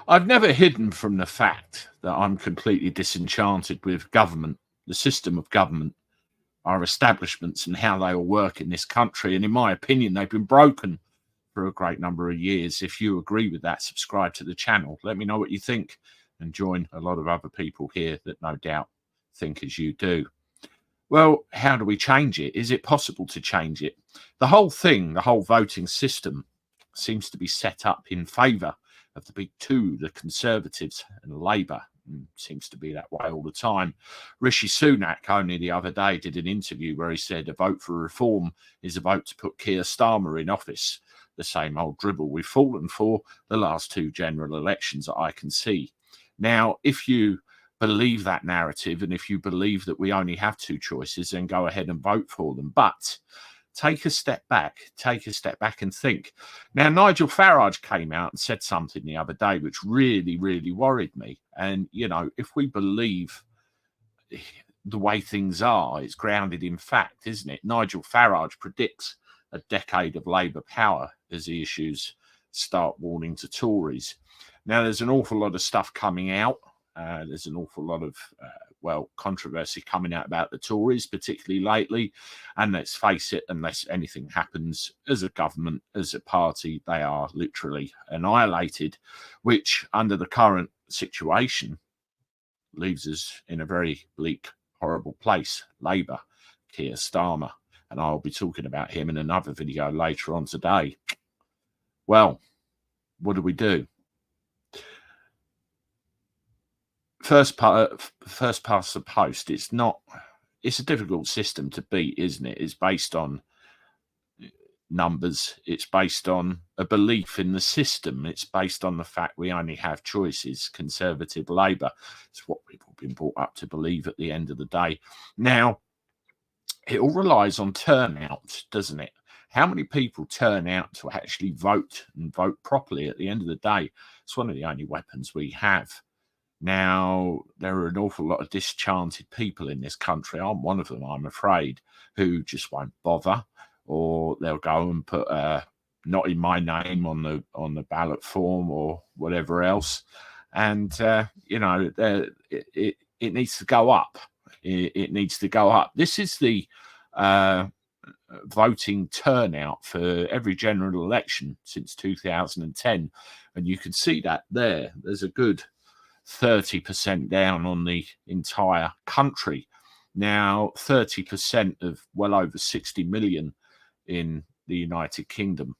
I've never hidden from the fact that I'm completely disenchanted with government, the system of government, our establishments, and how they all work in this country. And in my opinion, they've been broken for a great number of years. If you agree with that, subscribe to the channel. Let me know what you think and join a lot of other people here that no doubt think as you do. Well, how do we change it? Is it possible to change it? The whole thing, the whole voting system seems to be set up in favour of the big two, the Conservatives and Labour. Seems to be that way all the time. Rishi Sunak only the other day did an interview where he said a vote for reform is a vote to put Keir Starmer in office. The same old dribble we've fallen for the last two general elections that I can see. Now, if you believe that narrative and if you believe that we only have two choices, then go ahead and vote for them. But take a step back and think. Now, Nigel Farage came out and said something the other day which really, really worried me. And, you know, if we believe the way things are, it's grounded in fact, isn't it? Nigel Farage predicts a decade of Labour power as the issues start warning to Tories. Now, there's an awful lot of stuff coming out. There's an awful lot of, controversy coming out about the Tories, particularly lately. And let's face it, unless anything happens as a government, as a party, they are literally annihilated, which under the current situation leaves us in a very bleak, horrible place. Labour, Keir Starmer. And I'll be talking about him in another video later on today. Well, what do? First past the post. It's a difficult system to beat, isn't it? It's based on numbers. It's based on a belief in the system. It's based on the fact we only have choices, Conservative, Labour. It's what people have been brought up to believe at the end of the day. Now, it all relies on turnout, doesn't it? How many people turn out to actually vote and vote properly at the end of the day? It's one of the only weapons we have. Now, there are an awful lot of disenchanted people in this country. I'm one of them, I'm afraid, who just won't bother, or they'll go and put not in my name on the ballot form or whatever else. And, it needs to go up. It needs to go up. This is the voting turnout for every general election since 2010. And you can see that there. There's a good 30% down on the entire country. Now, 30% of well over 60 million in the United Kingdom.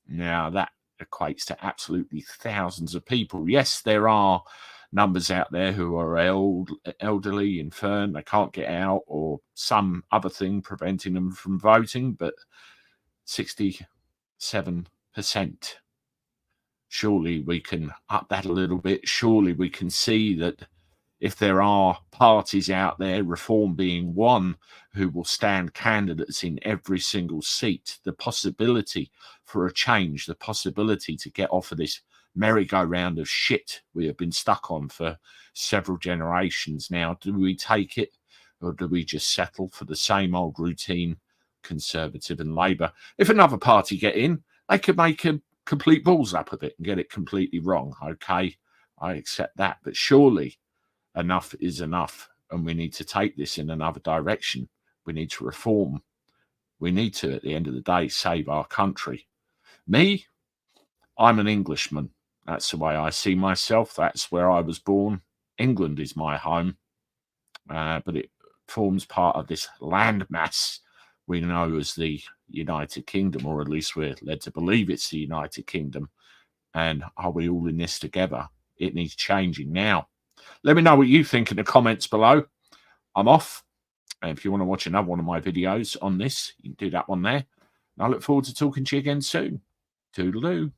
Now, that equates to absolutely thousands of people. Yes, there are numbers out there who are elderly, infirm, they can't get out, or some other thing preventing them from voting, but 67%. Surely we can up that a little bit. Surely we can see that if there are parties out there, Reform being one, who will stand candidates in every single seat, the possibility for a change, the possibility to get off of this merry-go-round of shit we have been stuck on for several generations now. Do we take it, or do we just settle for the same old routine, Conservative and Labour? If another party get in, they could make a complete balls up of it and get it completely wrong. Okay, I accept that, but surely enough is enough, and we need to take this in another direction. We need to reform. We need to, at the end of the day, save our country. Me, I'm an Englishman. That's the way I see myself. That's where I was born. England is my home, but it forms part of this landmass we know as the United Kingdom, or at least we're led to believe it's the United Kingdom. And are we all in this together? It needs changing now. Let me know what you think in the comments below. I'm off. And if you want to watch another one of my videos on this, you can do that one there. And I look forward to talking to you again soon. Toodaloo.